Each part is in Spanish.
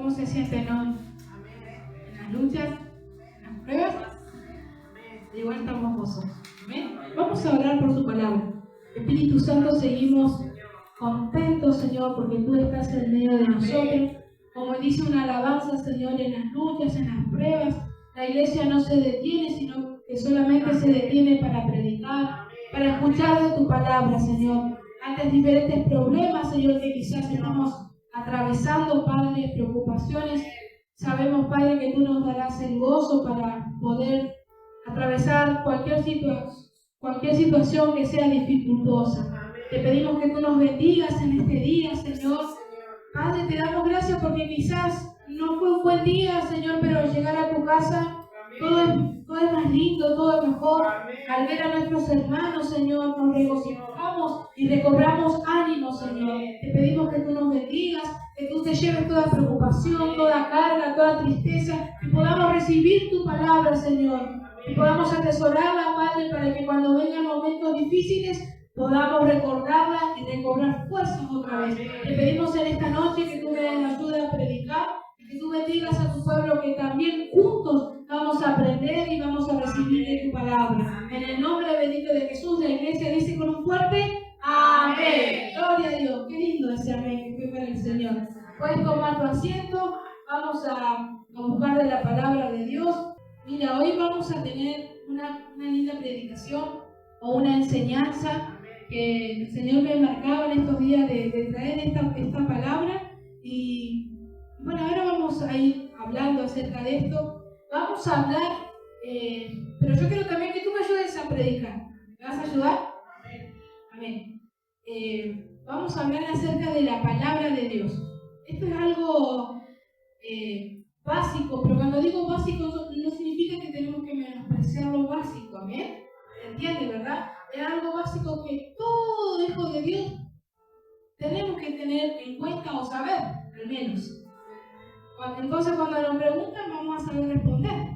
¿Cómo se sienten hoy? En las luchas, en las pruebas, igual estamos gozosos. ¿Amén? Vamos a orar por su palabra. Espíritu Santo, seguimos contentos, Señor, porque tú estás en medio de nosotros. Como dice una alabanza, Señor, en las luchas, en las pruebas, la iglesia no se detiene, sino que solamente se detiene para predicar, para escuchar de tu palabra, Señor. Ante diferentes problemas, Señor, que quizás estamos atravesando, Padre, preocupaciones, sabemos, Padre, que tú nos darás el gozo para poder atravesar cualquier situación que sea dificultosa. Te pedimos que tú nos bendigas en este día, Señor. Padre, te damos gracias porque quizás no fue un buen día, Señor, pero al llegar a tu casa todo es más lindo, todo es mejor. Al ver a nuestros hermanos, Señor, nos regocijamos y recobramos ánimo, Señor. Te pedimos que tú nos bendigas, que tú te lleves toda preocupación, toda carga, toda tristeza, que podamos recibir tu palabra, Señor. Que podamos atesorarla, Padre, para que cuando vengan momentos difíciles podamos recordarla y recobrar fuerzas otra vez. Te pedimos en esta noche que tú me des la ayuda a predicar y que tú bendigas a tu pueblo, que también juntos vamos a aprender y vamos a recibir de tu palabra. En el nombre bendito de Jesús, la iglesia dice con un fuerte amén. Gloria a Dios. Qué lindo ese amén que fue para el Señor. Puedes tomar tu asiento. Vamos a buscar de la palabra de Dios. Mira, hoy vamos a tener una linda predicación o una enseñanza que el Señor me marcaba en estos días de traer esta palabra. Y bueno, ahora vamos a ir hablando acerca de esto. Vamos a hablar, pero yo quiero también que tú me ayudes a predicar. ¿Me vas a ayudar? Amén. Vamos a hablar acerca de la palabra de Dios. Esto es algo básico, pero cuando digo básico no significa que tenemos que menospreciar lo básico. Amén. ¿Entiendes, verdad? Es algo básico que todo hijo de Dios tenemos que tener en cuenta o saber, al menos. Entonces, cuando nos preguntan, vamos a saber responder.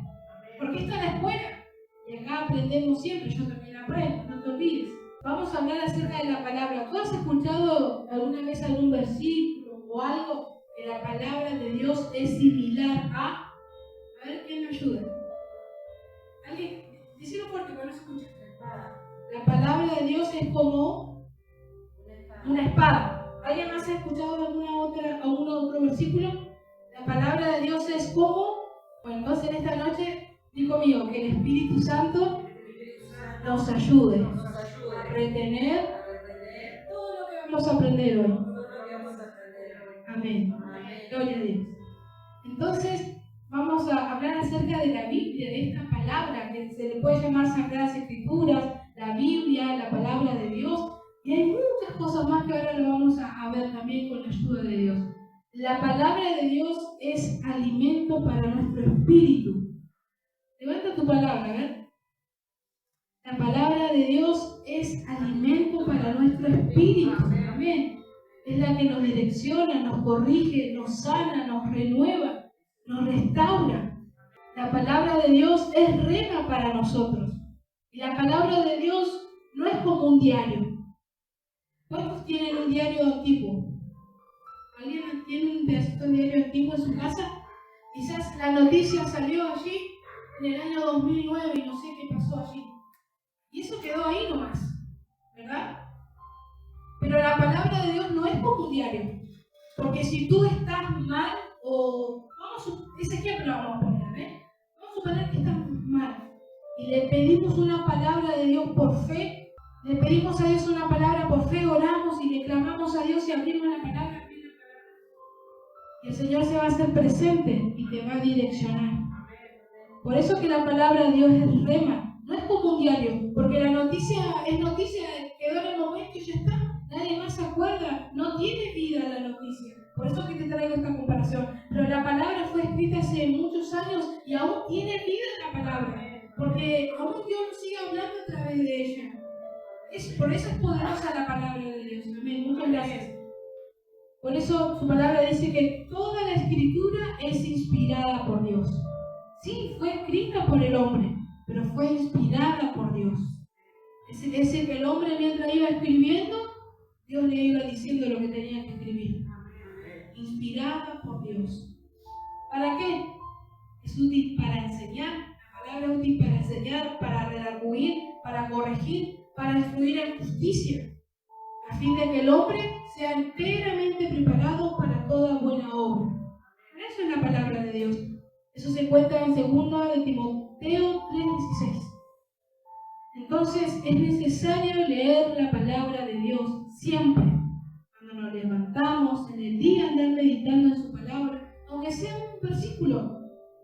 Porque esto es la escuela. Y acá aprendemos siempre. Yo también aprendo, no te olvides. Vamos a hablar acerca de la palabra. ¿Tú has escuchado alguna vez algún versículo o algo que la palabra de Dios es similar a? A ver, ¿quién me ayuda? ¿Alguien? Díselo fuerte, que no se escucha. La palabra de Dios es como una espada. ¿Alguien más ha escuchado algún otro versículo? La palabra de Dios es como, bueno, entonces en esta noche, digo conmigo, que el Espíritu Santo nos ayude a retener todo lo que vamos a aprender hoy. Amén. Gloria a Dios. Entonces, vamos a hablar acerca de la Biblia, de esta palabra que se le puede llamar Sagradas Escrituras, la Biblia, la palabra de Dios. Y hay muchas cosas más que ahora lo vamos a ver también con la ayuda de Dios. La palabra de Dios es alimento para nuestro espíritu. Levanta tu palabra, a ver. La palabra de Dios es alimento para nuestro espíritu. Amén. Es la que nos direcciona, nos corrige, nos sana, nos renueva, nos restaura. La palabra de Dios es rema para nosotros. Y la palabra de Dios no es como un diario. ¿Cuántos tienen un diario antiguo? ¿Alguien tiene un pedacito de diario antiguo en su casa? Quizás la noticia salió allí en el año 2009 y no sé qué pasó allí. Y eso quedó ahí nomás, ¿verdad? Pero la palabra de Dios no es como un diario. Porque si tú estás mal, ese ejemplo vamos a poner, ¿eh? Vamos a suponer que estás mal y le pedimos una palabra de Dios por fe, le pedimos a Dios una palabra por fe, oramos y le clamamos a Dios y abrimos la palabra. Y el Señor se va a hacer presente y te va a direccionar. Por eso que la palabra de Dios es rema, no es como un diario, porque la noticia es noticia, quedó en el momento y ya está, nadie más se acuerda, no tiene vida la noticia. Por eso que te traigo esta comparación. Pero la palabra fue escrita hace muchos años y aún tiene vida la palabra, porque aún Dios nos sigue hablando a través de ella. Por eso es poderosa la palabra de Dios. Amén. Muchas gracias. Por eso su palabra dice que toda la escritura es inspirada por Dios. Sí, fue escrita por el hombre, pero fue inspirada por Dios. Es decir, que el hombre mientras iba escribiendo, Dios le iba diciendo lo que tenía que escribir. Inspirada por Dios. es útil para enseñar, la palabra es útil para enseñar, para redarguir, para corregir, para instruir en justicia, a fin de que el hombre sea enteramente preparado para toda buena obra. Eso es la palabra de Dios. Eso se encuentra en 2 de Timoteo 3:16. Entonces es necesario leer la palabra de Dios siempre. Cuando nos levantamos, en el día andar meditando en su palabra, aunque sea un versículo,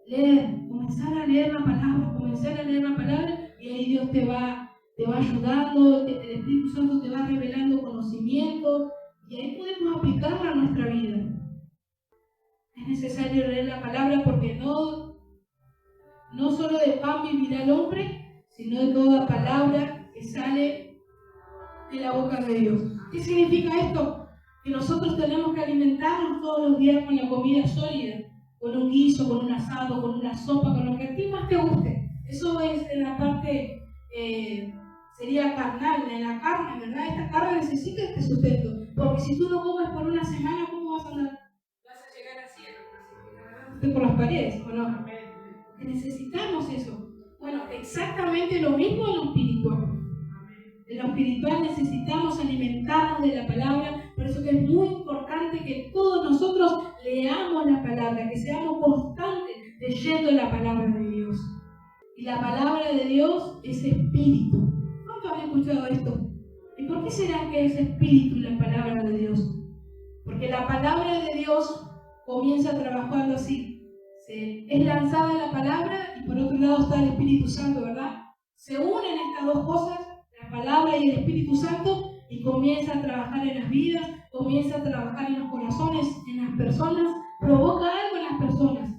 leer, comenzar a leer la palabra, y ahí Dios te va ayudando, el Espíritu Santo te va revelando conocimiento, y ahí podemos aplicarla a nuestra vida. Es necesario leer la palabra porque no solo de pan vivirá el hombre, sino de toda palabra que sale de la boca de Dios. ¿Qué significa esto? Que nosotros tenemos que alimentarnos todos los días con la comida sólida, con un guiso, con un asado, con una sopa, con lo que a ti más te guste. Eso es en la parte, sería carnal, en la carne, ¿verdad? Esta carne necesita este sustento, porque si tú no comes por una semana, ¿cómo vas a andar? Vas a llegar así, por las paredes, ¿o no? Que necesitamos eso. Bueno, exactamente lo mismo en lo espiritual. En lo espiritual necesitamos alimentarnos de la palabra, por eso que es muy importante que todos nosotros leamos la palabra, que seamos constantes leyendo la palabra de Dios. Y la palabra de Dios es espíritu. ¿Cuántos han escuchado esto? ¿Y por qué será que es espíritu la palabra de Dios? Porque la palabra de Dios comienza trabajando así. Es lanzada la palabra y por otro lado está el Espíritu Santo, ¿verdad? Se unen estas dos cosas, la palabra y el Espíritu Santo, y comienza a trabajar en las vidas, comienza a trabajar en los corazones, en las personas, provoca algo en las personas.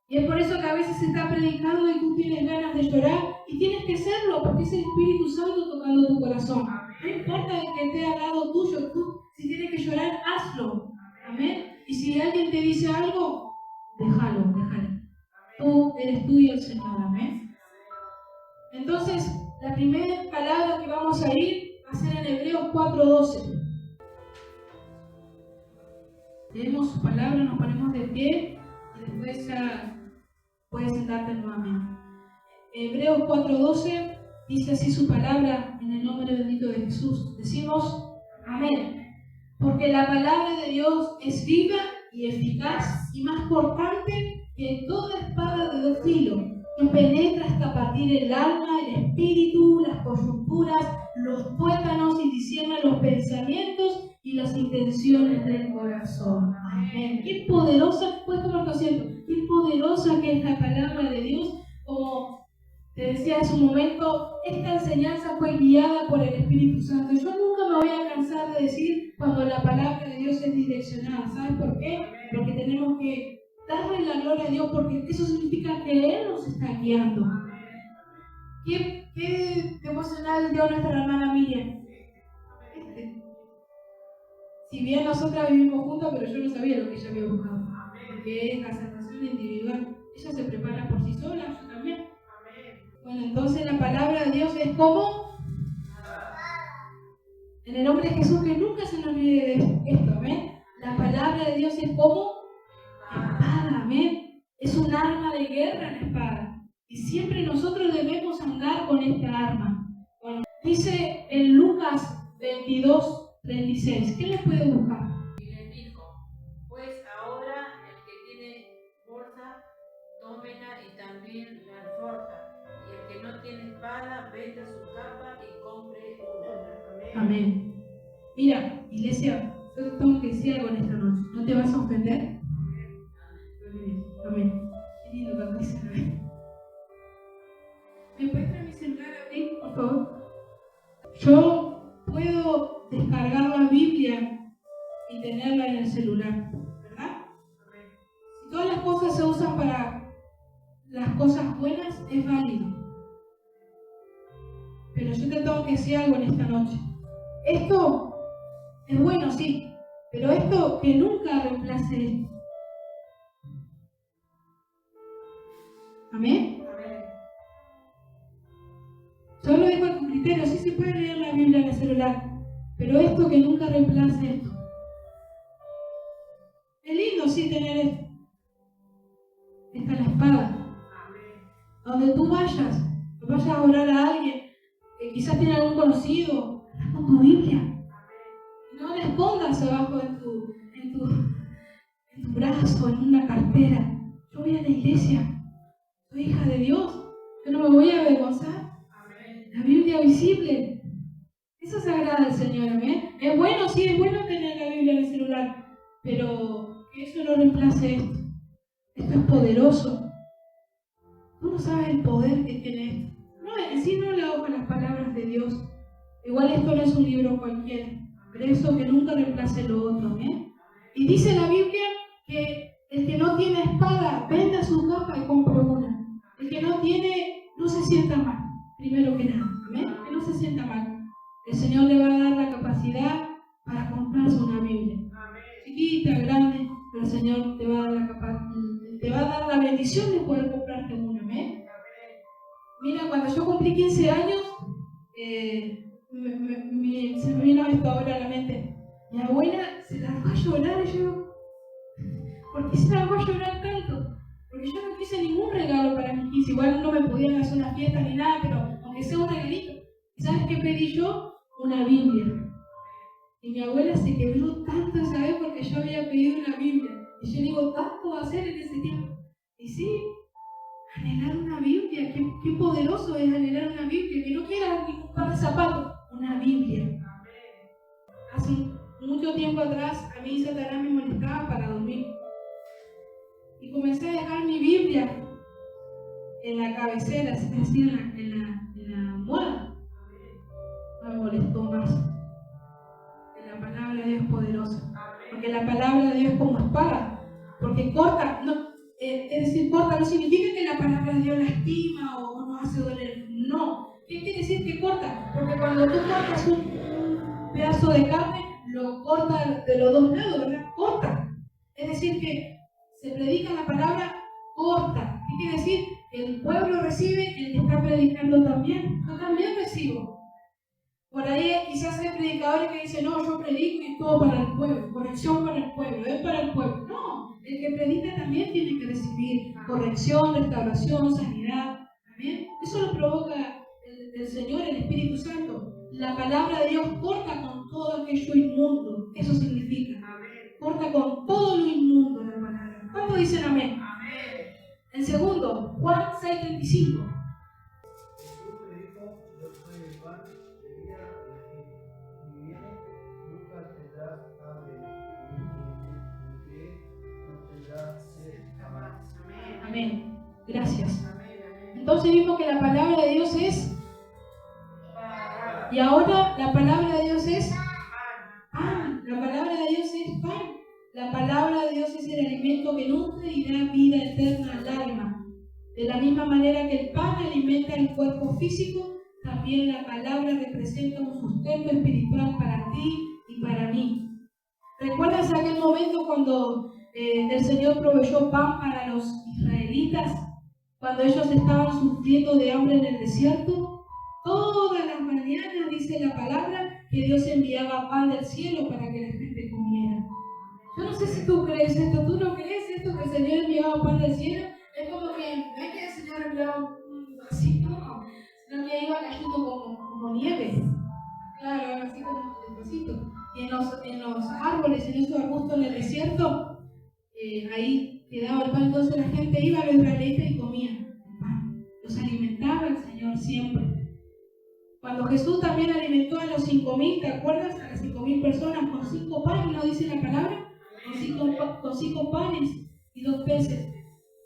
Y es por eso que a veces se está predicando y tú tienes ganas de llorar, y tienes que hacerlo, porque es el Espíritu Santo tocando tu corazón. No importa de que esté al lado tuyo, tú si tienes que llorar, hazlo. Amén. Y si alguien te dice algo, déjalo. Tú eres tú y el Señor. Amén. Entonces, la primera palabra que vamos a ir va a ser en Hebreos 4:12. Leemos su palabra, nos ponemos de pie y después ya puedes sentarte nuevamente. Hebreos 4:12 dice así su palabra en el nombre bendito de Jesús. Decimos amén. Porque la palabra de Dios es viva y eficaz y más cortante que toda espada de dos filos, que penetra hasta partir el alma, el espíritu, las coyunturas, los tuétanos y discierne los pensamientos y las intenciones del corazón. Amén. Qué poderosa, pues como lo siento, qué poderosa que es la palabra de Dios. Como te decía hace un momento, esta enseñanza fue guiada por el Espíritu Santo. Yo nunca me voy a cansar de decir cuando la palabra de Dios es direccionada. ¿Sabes por qué? Porque tenemos que darle la gloria a Dios, porque eso significa que Él nos está guiando. ¿Qué devocional dio nuestra hermana Miriam? Si bien nosotras vivimos juntas, pero yo no sabía lo que ella había buscado, porque es la salvación individual. Ella se prepara por sí sola, yo también. Bueno, entonces la palabra de Dios es como, en el nombre de Jesús, que nunca se nos olvide de esto, amén. La palabra de Dios es como espada, amén. Es un arma de guerra la espada. Y siempre nosotros debemos andar con esta arma. Bueno, dice en Lucas 22:36. ¿Qué les puede buscar? Y les dijo, pues ahora el que tiene bolsa, tómela y también la alforja. Y el que no tiene espada, venda su capa y compre una. Amén. Mira, iglesia, yo te tengo que decir algo en esta noche. ¿No te vas a ofender? Amén. Qué lindo que dice. ¿Me puedes traer mi celular, Abril, por favor? Yo puedo descargar la Biblia y tenerla en el celular, ¿verdad? Si todas las cosas se usan para las cosas buenas, es válido. Pero yo te tengo que decir algo en esta noche. Esto es bueno, sí, pero esto que nunca reemplace esto. ¿Amén? Yo lo dejo a tu criterio. Sí se puede leer la Biblia en el celular, pero esto que nunca reemplace esto. Es lindo, sí, tener esto. Esta es la espada. Donde tú vayas a orar a alguien, que quizás tiene algún conocido, habla con tu Biblia. No la escondas abajo en tu brazo, en una cartera. Yo voy a la iglesia, soy hija de Dios, yo no me voy a avergonzar. La Biblia visible, eso se agrada al Señor, amén. Es bueno, sí, es bueno tener la Biblia en el celular, pero que eso no reemplace esto. Esto es poderoso. Tú no sabes el poder que tiene esto. No, en sí no le ahoga las palabras de Dios. Igual esto no es un libro cualquiera, pero eso que nunca reemplace lo otro, amén. Y dice la Biblia que el que no tiene espada, venda su capa y compre una. El que no tiene, no se sienta mal, primero que nada, amén. Que no se sienta mal. El Señor le va a dar la capacidad para comprarse una Biblia. Chiquita, grande, pero el Señor te va a dar la bendición de poder comprarte una, amén. Mira, cuando yo cumplí 15 años, se me vino esto ahora a la mente. Mi abuela se largó a llorar y yo, ¿por qué se largó a llorar tanto? Porque yo no quise ningún regalo para mis 15, igual no me podían hacer una fiesta ni nada, pero aunque sea un regalito. ¿Y sabes qué pedí yo? Una Biblia. Y mi abuela se quebró tanto esa vez porque yo había pedido una Biblia. Y yo digo, tanto va a ser en ese tiempo. Y sí, anhelar una Biblia, qué poderoso es anhelar una Biblia, que no quieras ningún par de zapatos, una Biblia. Hace mucho tiempo atrás a mí Satanás me molestaba para dormir. Y comencé a dejar mi Biblia en la cabecera, es decir, en la almohada. No me molestó más. La palabra de Dios es poderosa. Porque la palabra de Dios es como espada. Porque corta, no, es decir, corta no significa que la palabra de Dios lastima o nos hace doler. No. ¿Qué quiere decir que corta? Porque cuando tú cortas un pedazo de carne, lo corta de los dos lados, ¿verdad? Corta. Es decir, que se predica la palabra corta. ¿Qué quiere decir? El pueblo recibe, el que está predicando también. Yo también recibo. Por ahí quizás hay predicadores que dicen, no, yo predico y todo para el pueblo, corrección para el pueblo, es para el pueblo. No, el que predica también tiene que recibir corrección, restauración, sanidad. ¿Amén? Eso lo provoca el Señor, el Espíritu Santo. La palabra de Dios corta con todo aquello inmundo. Eso significa. Corta con todo lo inmundo la palabra. ¿Cuántos dicen amén? Amén. El segundo, Juan 6:35. Amén. Gracias. Entonces vimos que la palabra de Dios es. Y ahora la palabra de Dios es pan. La palabra de Dios es pan. La palabra de Dios es el alimento que nutre y da vida eterna al alma. De la misma manera que el pan alimenta el cuerpo físico, también la palabra representa un sustento espiritual para ti y para mí. ¿Recuerdas aquel momento cuando el Señor proveyó pan para los israelitas? Cuando ellos estaban sufriendo de hambre en el desierto. Todas las mañanas dice la palabra que Dios enviaba pan del cielo para que la gente comiera. Yo no sé si tú crees esto, ¿tú no crees esto que el Señor enviaba pan del cielo? Es como que, no es que el Señor enviaba un vasito, no, sino que iba cayendo como nieve. Claro, así como despacito. Y en los árboles, en esos arbustos en el desierto, ahí quedaba el pan. Entonces la gente iba a los israelitas y comía el pan. Los alimentaba el Señor siempre. Cuando Jesús también alimentó a los 5,000, ¿te acuerdas? A las 5,000 personas con 5 panes, ¿no dice la palabra? Con 5 panes y 2 peces.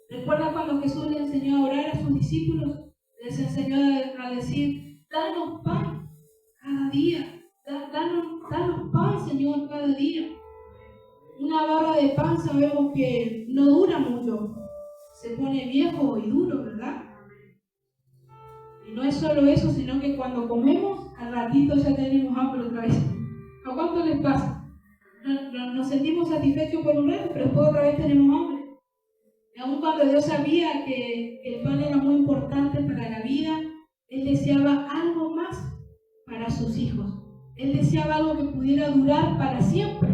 ¿Recuerdas cuando Jesús le enseñó a orar a sus discípulos? Les enseñó a decir, danos pan cada día. Danos pan, Señor, cada día. Una barra de pan sabemos que no dura mucho. Se pone viejo y duro, ¿verdad? Y no es solo eso, sino que cuando comemos, al ratito ya tenemos hambre otra vez. ¿A cuánto les pasa? Nos sentimos satisfechos por un rato, pero después otra vez tenemos hambre. Y aun cuando Dios sabía que el pan era muy importante para la vida, Él deseaba algo más para sus hijos. Él deseaba algo que pudiera durar para siempre.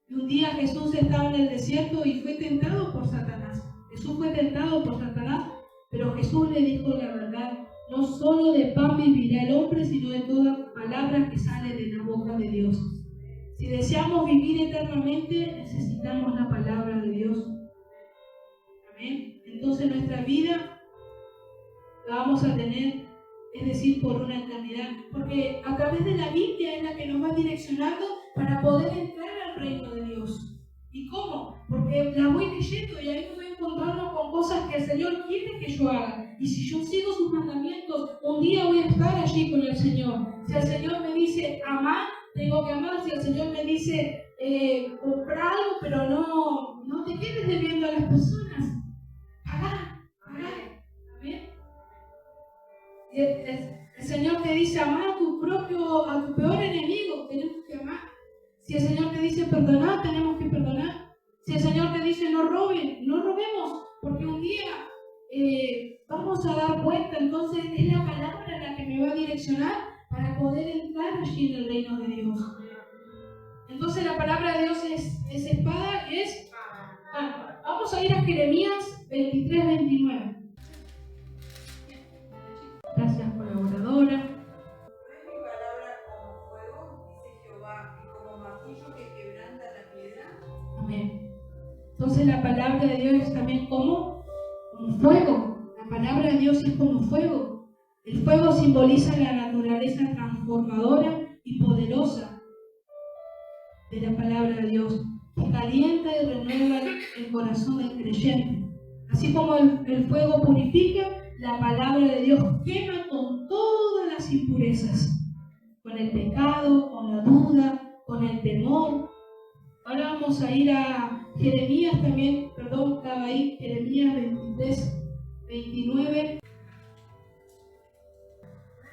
Y un día Jesús estaba en el desierto y fue tentado por Satanás. Jesús fue tentado por Satanás, pero Jesús le dijo la verdad. No solo de pan vivirá el hombre, sino de toda palabra que sale de la boca de Dios. Si deseamos vivir eternamente, necesitamos la palabra de Dios. Amén. Entonces nuestra vida la vamos a tener, es decir, por una eternidad. Porque a través de la Biblia es la que nos va direccionando para poder entrar al reino de Dios. ¿Y cómo? Porque la voy leyendo y ahí me voy encontrando con cosas que el Señor quiere que yo haga. Y si yo sigo sus mandamientos, un día voy a estar allí con el Señor. Si el Señor me dice amar, tengo que amar. Si el Señor me dice comprar algo, pero no te quedes debiendo a las personas. Pagá. Amén. El Señor te dice amar a tu peor enemigo, tenemos que amar. Si el Señor te dice perdonar, tenemos que perdonar. Si el Señor te dice no roben, no robemos, porque un día vamos a dar cuenta. Entonces es la palabra la que me va a direccionar para poder entrar allí en el reino de Dios. Entonces la palabra de Dios es espada y es... vamos a ir a Jeremías 23-29. Gracias, colaboradora. Amén. Entonces la palabra de Dios es también como un fuego. La palabra de Dios es como fuego. El fuego simboliza la naturaleza transformadora y poderosa de la palabra de Dios, que calienta y renueva el corazón del creyente. Así como el fuego purifica, la palabra de Dios quema con todas las impurezas, con el pecado, con la duda, con el temor. Ahora vamos a ir a Jeremías también, estaba ahí, Jeremías 23-29.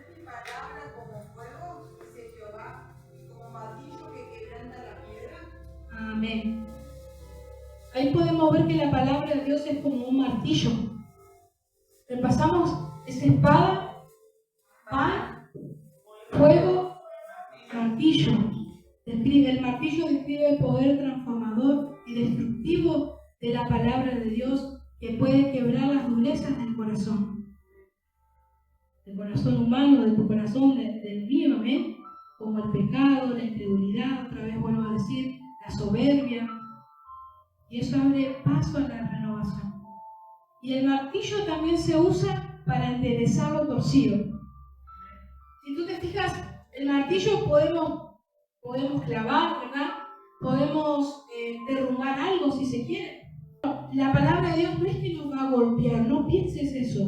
Mi palabra como fuego, dice Jehová, y como martillo que quebranta la piedra. Amén. Ahí podemos ver que la palabra de Dios es como un martillo. Repasamos, es espada, pan, fuego, martillo. El martillo describe el poder transformador y destructivo de la palabra de Dios, que puede quebrar las durezas del corazón humano, de tu corazón, del mío, amén, como el pecado, la incredulidad, otra vez vuelvo a decir, la soberbia, y eso abre paso a la renovación. Y el martillo también se usa para enderezar lo torcido. Si tú te fijas, el martillo podemos clavar, ¿verdad? Podemos derrumbar algo si se quiere. La palabra de Dios no es que nos va a golpear, no pienses eso.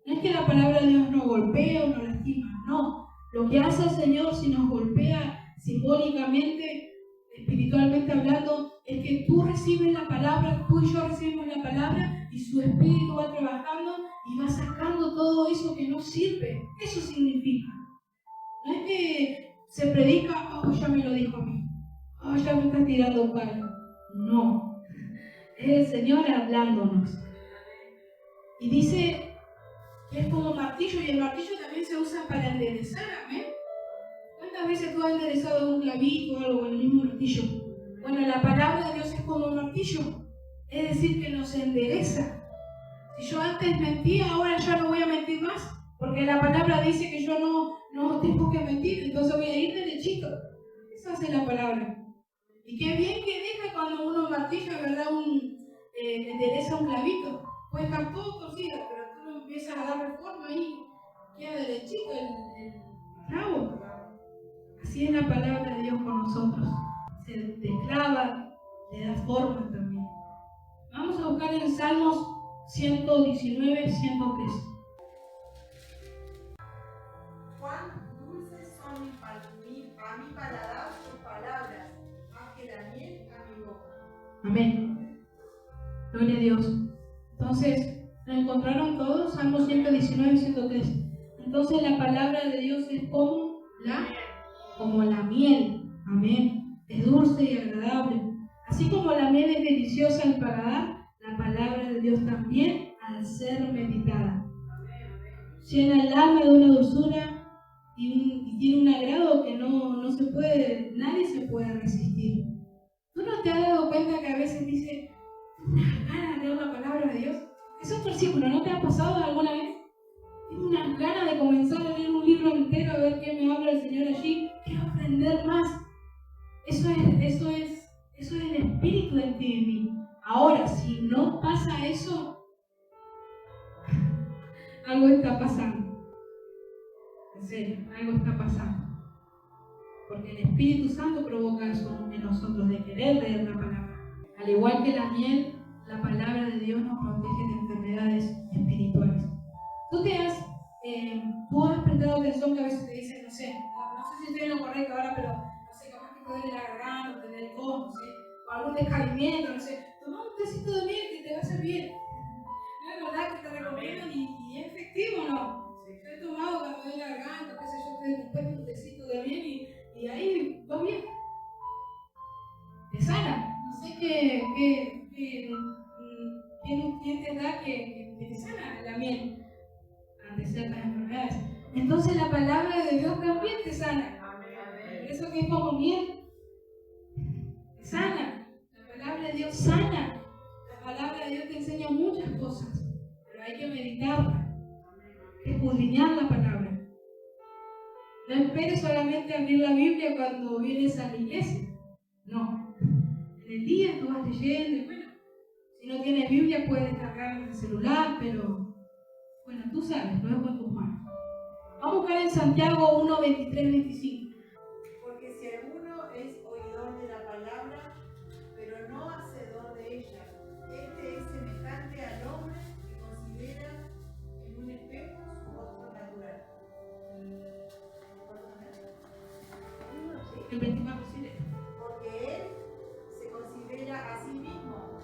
No es que la palabra de Dios nos golpea o nos lastima, no. Lo que hace el Señor si nos golpea simbólicamente, espiritualmente hablando, es que tú recibes la palabra, tú y yo recibimos la palabra y su espíritu va trabajando y va sacando todo eso que no sirve. Eso significa. No es que se predica, ya me lo dijo a mí, ya me está tirando palo. No, es el Señor hablándonos. Y dice que es como martillo, y el martillo también se usa para enderezar, amén. ¿Cuántas veces tú has enderezado un clavito o algo con el mismo martillo? Bueno, la palabra de Dios es como un martillo, es decir, que nos endereza. Si yo antes mentía, ahora ya no voy a mentir más, porque la palabra dice que yo no tengo que mentir, entonces voy a ir derechito. Eso hace la palabra. Y qué bien que deja cuando uno martilla, ¿verdad? Endereza un clavito. Puede estar todo torcido, pero tú lo empiezas a dar reforma y queda derechito el clavo. Así es la palabra de Dios con nosotros. Se desclava, le da forma también. Vamos a buscar en Salmos 119, 103. Cuán dulces son a mi paladar tus palabras, más que la miel a mi boca. Amén. Gloria a Dios. Entonces, ¿lo encontraron todos? Salmos 119, 103. Entonces la palabra de Dios es como la miel. Amén. Es dulce y agradable. Así como la miel es deliciosa al paladar, la palabra de Dios también al ser meditada. Llena el alma de una dulzura y tiene un agrado que nadie se puede resistir. ¿Tú no te has dado cuenta que a veces dice, una gana de leer la palabra de Dios? versículo. ¿No te ha pasado alguna vez? Tengo unas ganas de comenzar a leer un libro entero, a ver qué me habla el Señor allí. Quiero aprender más. Eso es el espíritu de ti y mí. Ahora, si no pasa eso, algo está pasando. En serio, algo está pasando. Porque el Espíritu Santo provoca eso en nosotros, de querer leer la palabra. Al igual que la miel, la palabra de Dios nos protege de enfermedades espirituales. Tú has prestado atención que a veces te dicen, no sé si estoy en lo correcto ahora, pero no sé, capaz que te duele la garganta, te duele el codo, no sé, o algún descaimiento, no sé. Toma un tecito de miel que te va a hacer bien. No es verdad que te recomiendan y es efectivo, ¿no? Yo he tomado cuando me duele la garganta, qué sé yo, después un tecito de miel y ahí va bien. Te sana. No sé quién te da que te sana la miel ante ciertas enfermedades. Entonces la palabra de Dios también te sana. Por eso que es como miel. Te sana. La palabra de Dios sana. La palabra de Dios te enseña muchas cosas, pero hay que meditarla, escudriñar la palabra. No esperes solamente abrir la Biblia cuando vienes a la iglesia. No. En el día tú vas leyendo y bueno, si no tienes Biblia puedes descargar en el celular, pero bueno, tú sabes, lo dejo en tus manos. Vamos a buscar en Santiago 1, 23, 25. Porque si alguno es oidor de la palabra, pero no hacedor de ella, este es semejante al hombre que considera en un espejo su rostro natural. El 24, sí. Porque él se considera a sí mismo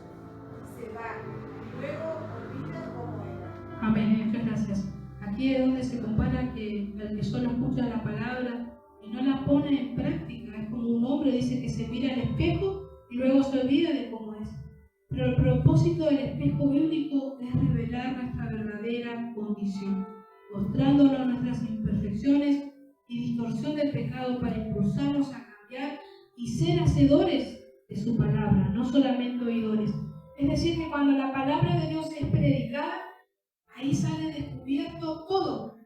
y se va, y luego olvida cómo era. Amén, muchas gracias. Aquí es donde se compara que el que solo escucha la palabra y no la pone en práctica, es como un hombre dice que se mira al espejo y luego se olvida de cómo es. Pero el propósito del espejo bíblico es revelar nuestra verdadera condición, mostrándonos nuestras imperfecciones y distorsión del pecado para impulsarnos a cambiar y ser hacedores de su palabra, no solamente oidores. Es decir, que cuando la palabra de Dios es predicada, ahí sale descubierto todo.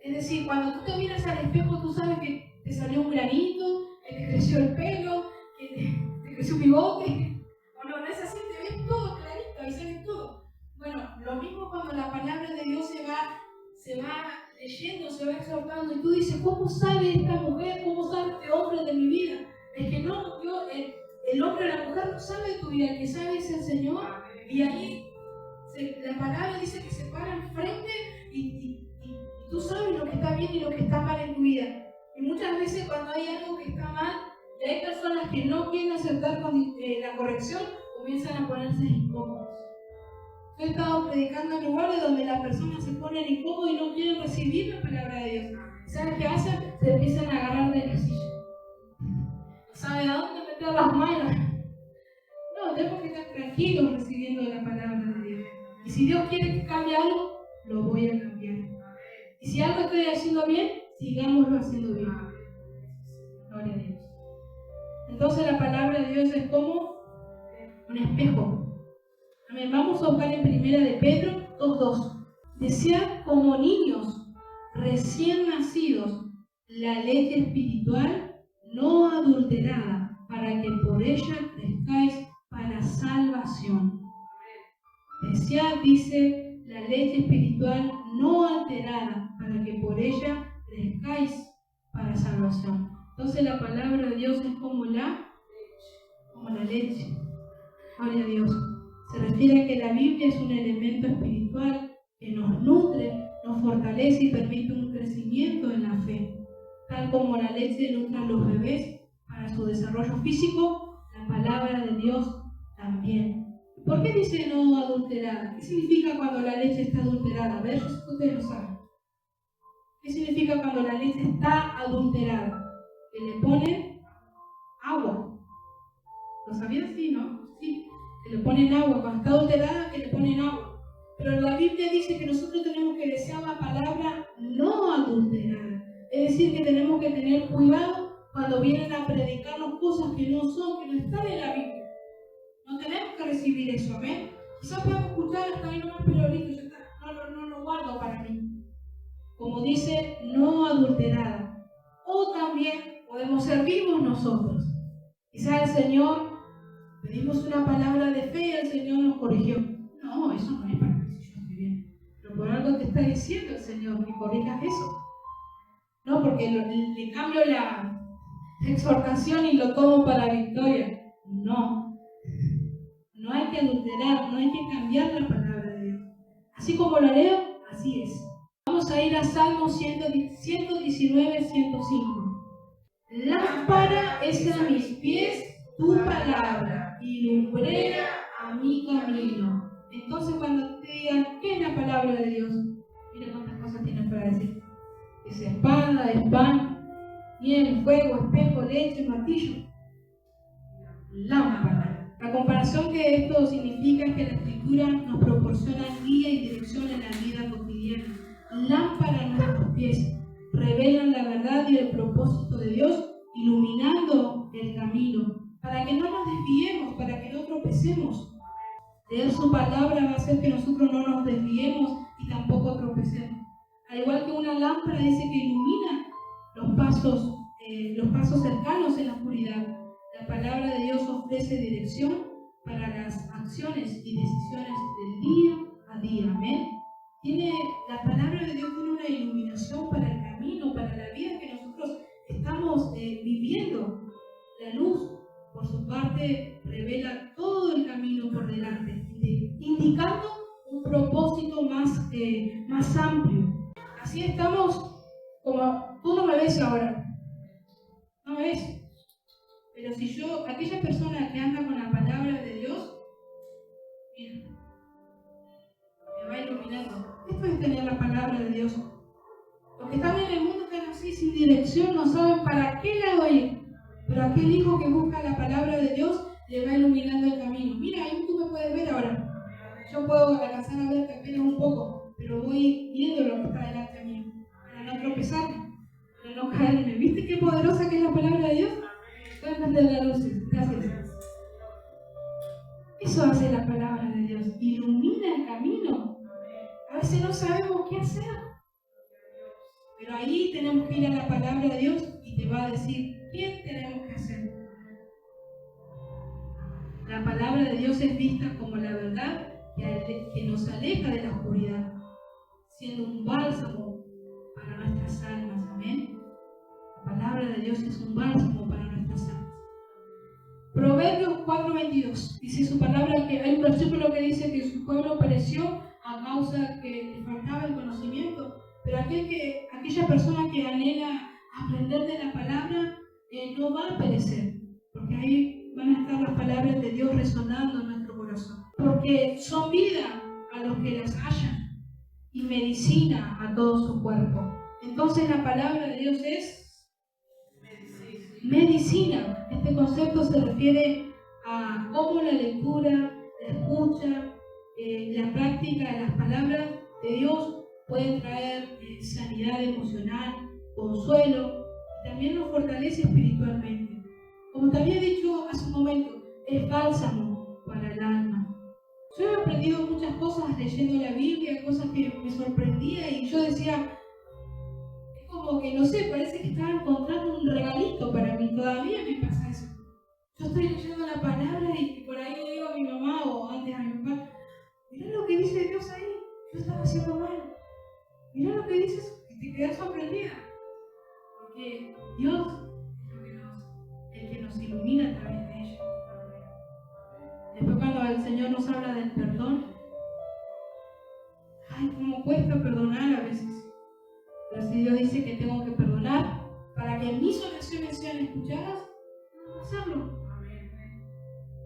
Es decir, cuando tú te miras al espejo, tú sabes que te salió un granito, que te creció el pelo, que te creció un bigote. O no es así, te ves todo clarito, ahí sale todo. Bueno, lo mismo cuando la palabra de Dios se va leyendo, se va exhortando, y tú dices, ¿cómo sabe esta mujer, cómo sabe este hombre de mi vida? Es que no, el hombre o la mujer no sabe de tu vida, el que sabe es el Señor. Y ahí la palabra dice que se para enfrente y tú sabes lo que está bien y lo que está mal en tu vida. Y muchas veces cuando hay algo que está mal y hay personas que no quieren aceptar la corrección, comienzan a ponerse incómodos. Yo he estado predicando en lugares donde las personas se ponen incómodas y no quieren recibir la palabra de Dios. ¿Saben qué hacen? Se empiezan a agarrar de la silla. No saben a dónde meter las manos. No, tenemos que estar tranquilos recibiendo la palabra de Dios. Y si Dios quiere que cambie algo, lo voy a cambiar. Y si algo estoy haciendo bien, sigámoslo haciendo bien. Gloria a Dios. Entonces la palabra de Dios es como un espejo. Amén. Vamos a buscar en 1 de Pedro 2:2. Desead como niños recién nacidos la leche espiritual no adulterada, para que por ella crezcáis para salvación. Desead, dice, la leche espiritual no alterada, para que por ella crezcáis para salvación. Entonces la palabra de Dios es como la leche. Gloria a Dios. Se refiere a que la Biblia es un elemento espiritual que nos nutre, nos fortalece y permite un crecimiento en la fe. Tal como la leche nutre a los bebés para su desarrollo físico, la palabra de Dios también. ¿Por qué dice no adulterada? ¿Qué significa cuando la leche está adulterada? A ver, yo sé que ustedes lo saben. ¿Qué significa cuando la leche está adulterada? Que le ponen agua. ¿Lo sabían así, no? Sí, que le ponen agua. Cuando está adulterada, que le ponen agua. Pero la Biblia dice que nosotros tenemos que desear la palabra no adulterada. Es decir, que tenemos que tener cuidado cuando vienen a predicarnos cosas que no son, que no están en la Biblia. No tenemos que recibir eso, amén. Quizás podemos escuchar hasta ahí nomás, pero listo, ya está. No lo guardo para mí. Como dice, no adulterada. O también podemos ser vivos nosotros. Quizás el Señor, pedimos una palabra de fe y el Señor nos corrigió. No, eso no es para mí si yo estoy bien. Pero por algo te está diciendo el Señor que corrijas eso. No, porque le cambio la exhortación y lo tomo para victoria. No. No hay que adulterar, no hay que cambiar la palabra de Dios. Así como lo leo, así es. Vamos a ir a Salmo 119, 105. Lámpara es a mis pies tu palabra y lumbrera a mi camino. Entonces cuando te digan, ¿qué es la palabra de Dios? Mira cuántas cosas tienes para decir. Es espada, es pan, miel, fuego, espejo, leche, martillo. Lámpara. La comparación que esto significa es que la Escritura nos proporciona guía y dirección en la vida cotidiana. Lámpara a nuestros pies, revelan la verdad y el propósito de Dios, iluminando el camino, para que no nos desviemos, para que no tropecemos. Leer su palabra va a hacer que nosotros no nos desviemos y tampoco tropecemos. Al igual que una lámpara dice que ilumina los pasos cercanos en la oscuridad. La palabra de Dios ofrece dirección para las acciones y decisiones del día a día. Amén. La palabra de Dios tiene una iluminación para el camino, para la vida que nosotros estamos viviendo. La luz, por su parte, revela todo el camino por delante, indicando un propósito más amplio. Así estamos, como tú no me ves ahora, no me ves, pero si aquella persona que anda con la palabra de Dios, mira, me va iluminando. Esto es tener la palabra de Dios. Los que están en el mundo están así, sin dirección, no saben para qué lado ir, pero aquel hijo que busca la palabra de Dios le va iluminando el camino. Mira, ahí tú me puedes ver ahora. Yo puedo alcanzar a ver apenas un poco, pero voy viendo lo que está delante mío, para no tropezar, para no caerme. ¿Viste qué poderosa que es la palabra de Dios? Pueden prender las luces. Gracias. Eso hace la palabra de Dios. Ilumina el camino. A veces no sabemos qué hacer, pero ahí tenemos que ir a la palabra de Dios y te va a decir qué tenemos que hacer. La palabra de Dios es vista como la verdad que nos aleja de la oscuridad, siendo un bálsamo para nuestras almas. Amén. La palabra de Dios es un bálsamo para nuestras almas. Proverbios 4:22 dice su palabra, que hay un versículo que dice que su pueblo pereció a causa que le faltaba el conocimiento, pero aquella persona que anhela aprender de la palabra no va a perecer, porque ahí van a estar las palabras de Dios resonando en nuestro corazón, porque son vida a los que las hallan y medicina a todo su cuerpo. Entonces la palabra de Dios es medicina. Este concepto se refiere a cómo la lectura, la escucha, la práctica de las palabras de Dios puede traer sanidad emocional, consuelo, y también nos fortalece espiritualmente. Como te había dicho hace un momento, es bálsamo para el alma. Yo he aprendido muchas cosas leyendo la Biblia, cosas que me sorprendía y yo decía, es como que, no sé, parece que estaba encontrando un regalito para mí. Todavía me pasa eso. Yo estoy leyendo la palabra y por ahí le digo a mi mamá o antes a mi papá, mirá lo que dice Dios ahí, yo estaba haciendo mal. Mirá lo que dices y te quedas sorprendida. Porque Dios es el que nos ilumina a través de ella. Después cuando el Señor nos habla del perdón, ay, cómo cuesta perdonar a veces. Pero si Dios dice que tengo que perdonar para que mis oraciones sean escuchadas, vamos a hacerlo.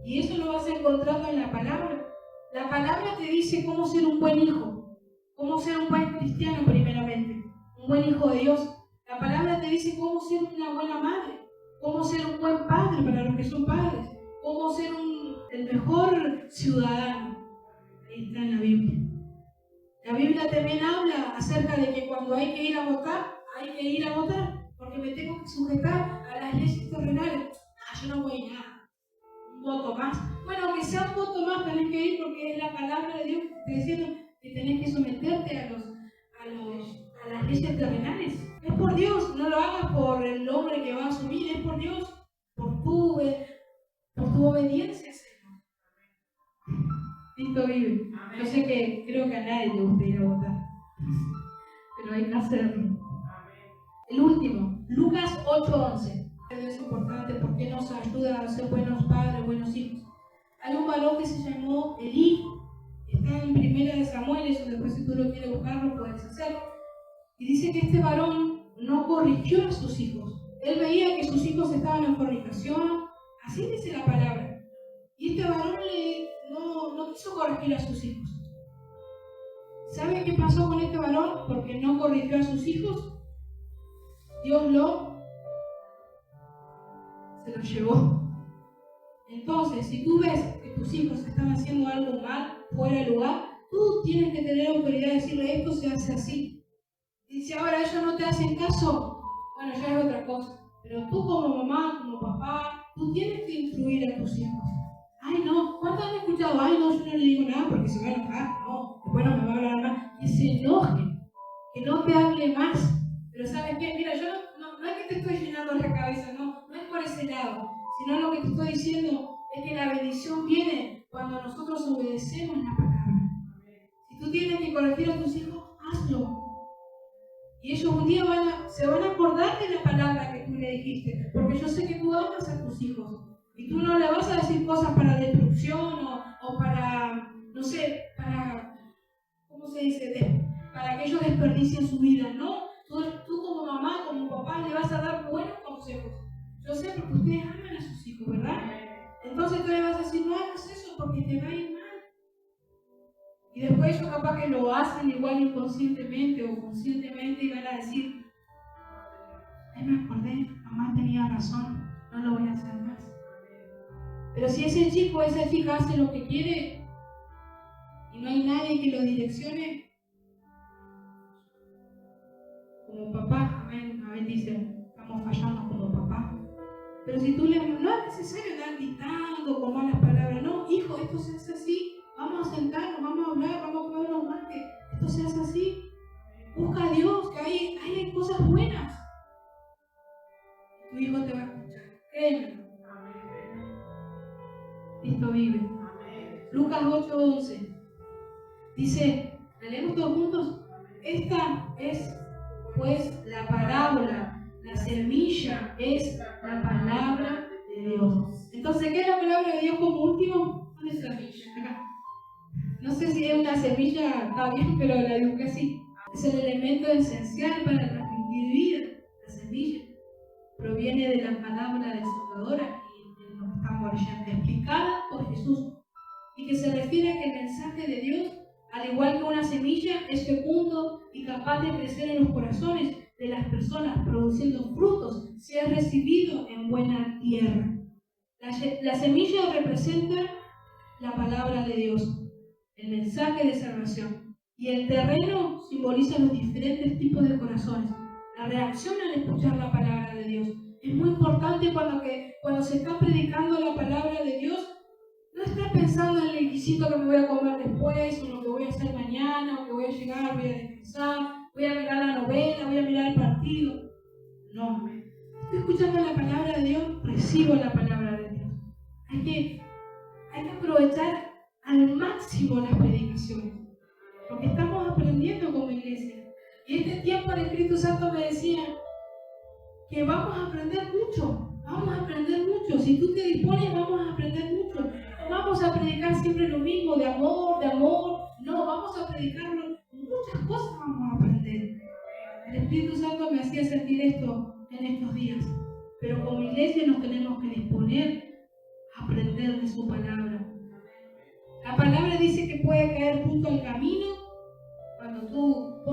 Y eso lo vas encontrando en la palabra. La palabra te dice cómo ser un buen hijo, cómo ser un buen cristiano primeramente, un buen hijo de Dios. La palabra te dice cómo ser una buena madre, cómo ser un buen padre para los que son padres, cómo ser el mejor ciudadano. Ahí está en la Biblia. La Biblia también habla acerca de que cuando hay que ir a votar, hay que ir a votar, porque me tengo que sujetar a las leyes terrenales. Yo no voy a un voto más. Bueno, aunque sea un voto más, tenés que ir porque es la palabra de Dios que te está diciendo que tenés que someterte a las leyes terrenales. Es por Dios, no lo hagas por el hombre que va a asumir, es por Dios, por tu obediencia, Señor. Cristo vive. Yo sé que creo que a nadie le gusta ir a votar, pero hay que hacerlo. El último, Lucas 8:11. Es importante porque nos ayuda a ser buenos padres, buenos hijos. Hay un varón que se llamó Elí, está en 1 de Samuel, eso después si tú lo quieres buscar lo puedes hacer. Y dice que este varón no corrigió a sus hijos. Él veía que sus hijos estaban en fornicación, así dice la palabra. Y este varón no quiso corregir a sus hijos. ¿Sabe qué pasó con este varón? Porque no corrigió a sus hijos. Dios se lo llevó. Entonces, si tú ves que tus hijos están haciendo algo mal, fuera de lugar, tú tienes que tener autoridad de decirle esto se hace así. Y si ahora ellos no te hacen caso, bueno, ya es otra cosa. Pero tú como mamá, como papá, tú tienes que instruir a tus hijos. Ay, no, ¿cuántos han escuchado? Ay, no, yo no le digo nada porque se va a enojar. No, después no me va a hablar más. Que se enoje, que no te hable más. Pero ¿sabes qué? Mira, yo no es que te estoy llenando la cabeza, no es por ese lado, sino lo que te estoy diciendo es que la bendición viene cuando nosotros obedecemos la palabra. Si tú tienes que corregir a tus hijos, hazlo. Y ellos un día se van a acordar de la palabra que tú le dijiste, porque yo sé que tú amas a tus hijos. Y tú no le vas a decir cosas para destrucción o para, no sé, para, ¿cómo se dice? Para que ellos desperdicien su vida, ¿no? Tú como mamá, como papá, le vas a dar buenos consejos. Yo sé porque ustedes aman a sus hijos, ¿verdad? Entonces tú le vas a decir, no hagas eso porque te va a ir mal. Y después ellos capaz que lo hacen igual inconscientemente o conscientemente y van a decir, ay, me acordé, mamá tenía razón, no lo voy a hacer más. Pero si ese chico o esa chica hace lo que quiere y no hay nadie que lo direccione, como papá, a ver dicen, estamos fallando como papá. Pero si tú no es necesario andar gritando con malas palabras, no, hijo, esto se hace así, vamos a sentarnos, vamos a hablar, vamos a comer unos mates, esto se hace así. Busca a Dios, que hay cosas buenas. Tu hijo te va a escuchar, créeme. Cristo vive. Lucas 8:11 dice, ¿la leemos todos juntos? Esta es pues la parábola, la semilla es la palabra de Dios. Entonces, ¿qué es la palabra de Dios como último? ¿Dónde está? Acá. No sé si es una semilla, está bien, pero la dibujé así. Es el elemento esencial para transmitir vida. La semilla proviene de la palabra del Salvador, aquí en lo que estamos leyendo, explicada por Jesús, y que se refiere a que el mensaje de Dios, al igual que una semilla, es fecundo y capaz de crecer en los corazones de las personas, produciendo frutos si es recibido en buena tierra. La semilla representa la palabra de Dios, el mensaje de salvación, y el terreno simboliza los diferentes tipos de corazones, la reacción al escuchar la palabra de Dios. Es muy importante cuando se está predicando la palabra de Dios, no estar pensando en el guisito que me voy a comer después, o en lo que voy a hacer mañana, o que voy a llegar, voy a descansar, voy a mirar la novela, voy a mirar el partido. No, estoy escuchando la palabra de Dios, recibo la palabra de Dios. Hay que aprovechar al máximo las predicaciones, porque estamos aprendiendo como iglesia. Y este tiempo el Espíritu Santo me decía que vamos a aprender mucho. Si tú te dispones, vamos a aprender mucho. No vamos a predicar siempre lo mismo, de amor. No, vamos a predicarlo. Muchas cosas vamos a aprender. El Espíritu Santo me hacía sentir esto en estos días. Pero como iglesia nos tenemos que disponer a aprender de su palabra. La palabra dice que puede caer junto al camino. Cuando tú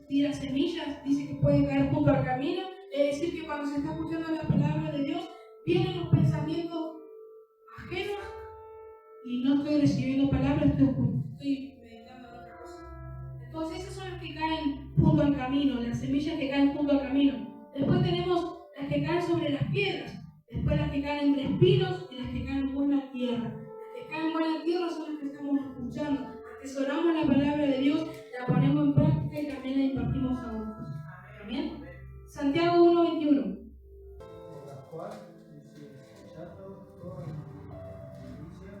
tiras semillas, dice que puede caer junto al camino. Es decir, que cuando se está escuchando la palabra de Dios, vienen los pensamientos ajenos y no estoy recibiendo palabras, estoy meditando en otra cosa. Entonces, esas son las que caen junto al camino, las semillas que caen junto al camino. Después tenemos las que caen sobre las piedras, después las que caen entre espinos y las que caen en buena tierra. Las que escuchando, atesoramos la palabra de Dios, la ponemos en práctica y también la impartimos a otros. Amén. Santiago 1:21. La cual, desechando toda inmundicia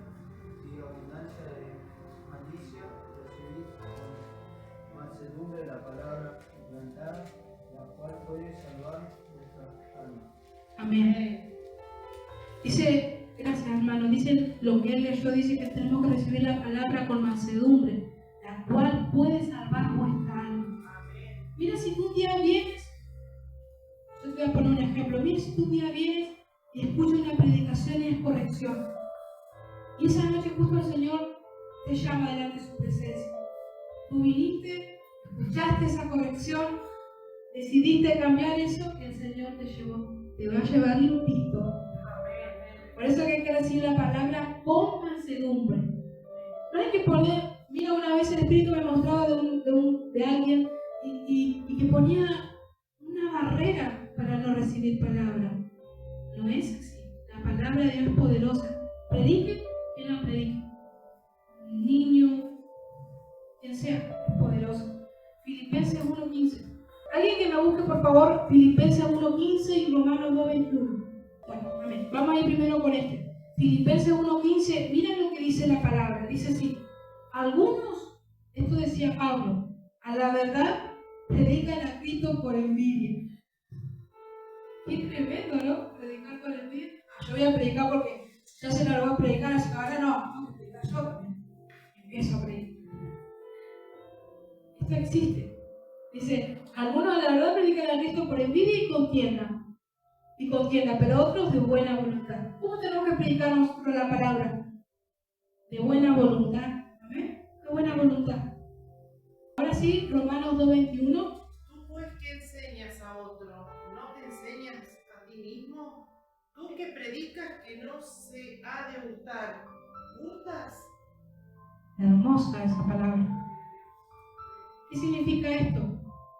y abundancia de malicia, recibid con mansedumbre la palabra implantada, la cual puede salvar vuestra alma. Amén. Dice, gracias hermano, dice lo que él leyó, dice que tenemos que recibir la palabra con mansedumbre, la cual puede salvar vuestra alma. Mira, si tú un día vienes, yo te voy a poner un ejemplo, mira, si tú un día vienes y escuchas una predicación y es corrección, y esa noche justo el Señor te llama delante de su presencia, tú viniste, escuchaste esa corrección, decidiste cambiar eso y el Señor te va a llevar limpito. Por eso que hay que recibir la palabra con mansedumbre. No hay que poner, mira, una vez el Espíritu me mostraba de alguien y que ponía una barrera para no recibir palabra. No es así. La palabra de Dios es poderosa. Predique, quien la predique. Un niño, quien sea, es poderoso. Filipenses 1:15. Alguien que me busque, por favor, Filipenses 1:15 y Romanos 2:21. Bueno, amén. Vamos a ir primero con este. Filipenses 1:15, miren lo que dice la palabra. Dice así: algunos, esto decía Pablo, a la verdad predican a Cristo por envidia. Qué tremendo, ¿no? Predicar por envidia. Yo voy a predicar porque ya se largó a predicar, así que ahora no, que predicar yo también. Empiezo a predicar. Esto existe. Dice, algunos a la verdad predican a Cristo por envidia y contienda, pero otros de buena voluntad. ¿Cómo tenemos que predicar nosotros la palabra? De buena voluntad. ¿Amén? De buena voluntad. Ahora sí, Romanos 2:21. Tú pues que enseñas a otro, ¿no te enseñas a ti mismo? Tú que predicas que no se ha de hurtar, ¿hurtas? Hermosa esa palabra. ¿Qué significa esto?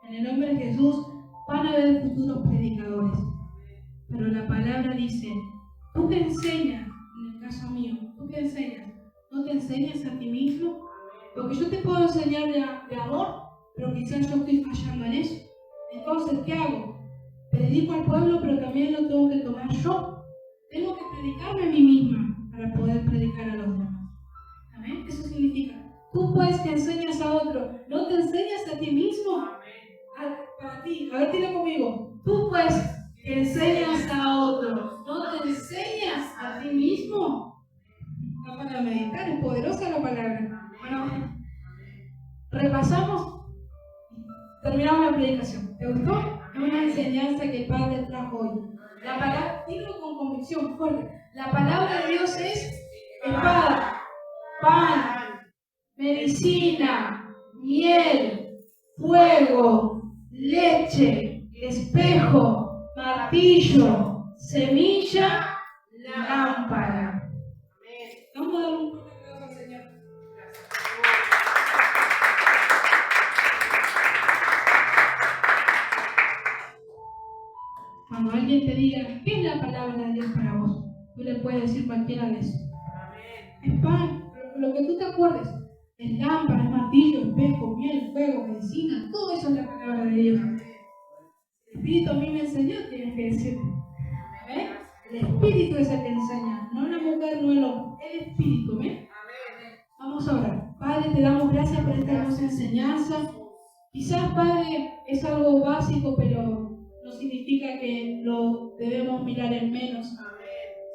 En el nombre de Jesús van a haber futuros predicadores. Pero la palabra dice, tú que enseñas, en el caso mío, tú que enseñas, ¿no te enseñas a ti mismo? Porque yo te puedo enseñar de amor, pero quizás yo estoy fallando en eso. Entonces, ¿qué hago? Predico al pueblo, pero también lo tengo que tomar yo. Tengo que predicarme a mí misma para poder predicar a los demás. ¿Amén? Eso significa, tú pues que enseñas a otro, ¿no te enseñas a ti mismo? Para ti, a ver, dile conmigo. Tú pues que enseñas a otro, ¿no te enseñas a ti mismo? Está para meditar, es poderosa la palabra. Bueno, repasamos, terminamos la predicación. ¿Te gustó? Es una enseñanza que el Padre trajo hoy. La palabra, dilo con convicción fuerte. La palabra de Dios es espada, pan, medicina, miel, fuego, leche, espejo, martillo, semilla, lámpara. Vamos a dar un fuerte aplauso al Señor. Cuando alguien te diga, ¿qué es la palabra de Dios para vos? Tú le puedes decir cualquiera de eso. Es pan, lo que tú te acuerdes. Es lámpara, es martillo, espejo, miel, fuego, medicina, todo eso es la palabra de Dios. El Espíritu a mí me enseñó, tienes que decir. ¿Eh? El Espíritu es el que enseña, no la mujer, no el hombre, el Espíritu. ¿Eh? Vamos a orar. Padre, te damos gracias por esta hermosa enseñanza. Quizás, Padre, es algo básico, pero no significa que lo debemos mirar en menos,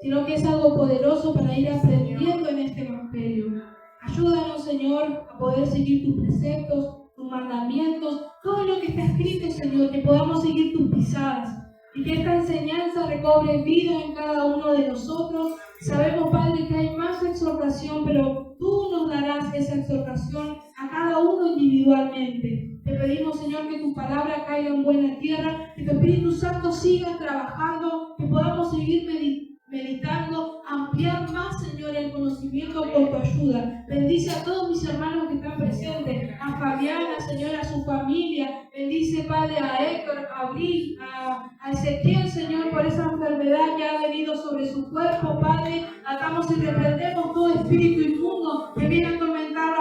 sino que es algo poderoso para ir aprendiendo en este evangelio. Ayúdanos, Señor, a poder seguir tus preceptos, tus mandamientos, todo lo que está escrito, Señor, que podamos seguir tus pisadas y que esta enseñanza recobre vida en cada uno de nosotros. Sabemos, Padre, que hay más exhortación, pero tú nos darás esa exhortación a cada uno individualmente. Te pedimos, Señor, que tu palabra caiga en buena tierra, que tu Espíritu Santo siga trabajando, que podamos seguir meditando, ampliar más, Señor, el conocimiento con tu ayuda. Bendice a todos mis hermanos que están presentes, a Fabiana, Señor, a su familia. Bendice, Padre, a Héctor, a Abril, a Ezequiel, Señor, por esa enfermedad que ha venido sobre su cuerpo, Padre. Atamos y reprendemos todo espíritu inmundo que viene a atormentar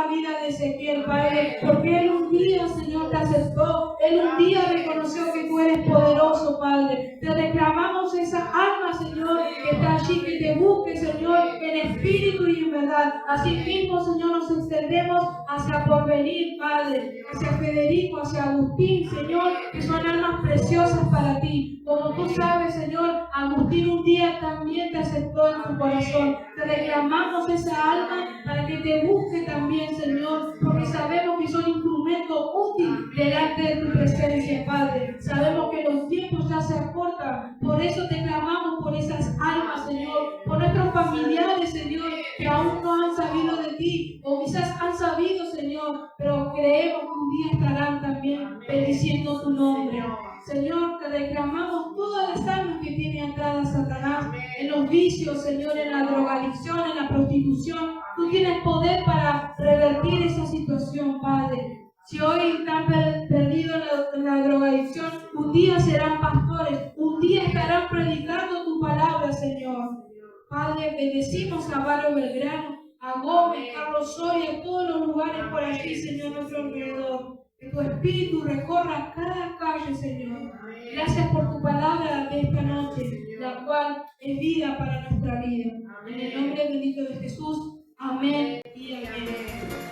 te busque, Señor, en espíritu y en verdad. Asimismo, Señor, nos extendemos hacia Porvenir, Padre, hacia Federico, hacia Agustín, Señor, que son almas preciosas para ti. Como tú sabes, Señor, Agustín un día también te aceptó en tu corazón. Te reclamamos esa alma para que te busque también, Señor, porque sabemos que son instrumentos útiles delante de tu presencia, Padre. Sabemos que los tiempos ya se acortan, por eso te clamamos por esas almas, Señor, por nuestros familiares, Señor, que aún no han sabido de ti, o quizás han sabido, Señor, pero creemos que un día estarán también bendiciendo tu nombre. Señor, te reclamamos todas las almas que tiene atadas Satanás en los vicios, Señor, en la drogadicción, en la prostitución. Tú tienes poder para revertir esa situación, Padre. Si hoy están perdidos en la drogadicción, un día serán pastores, un día estarán predicando tu palabra, Señor. Padre, bendecimos a Varo Belgrano, a Gómez, Carlos Soria, a todos los lugares por allí, Señor, a nuestro alrededor. Que tu espíritu recorra cada calle, Señor. Gracias por tu palabra de esta noche, la cual es vida para nuestra vida. En el nombre bendito de Jesús, amén y amén.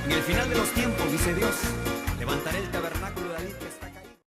En el final de los tiempos, dice Dios,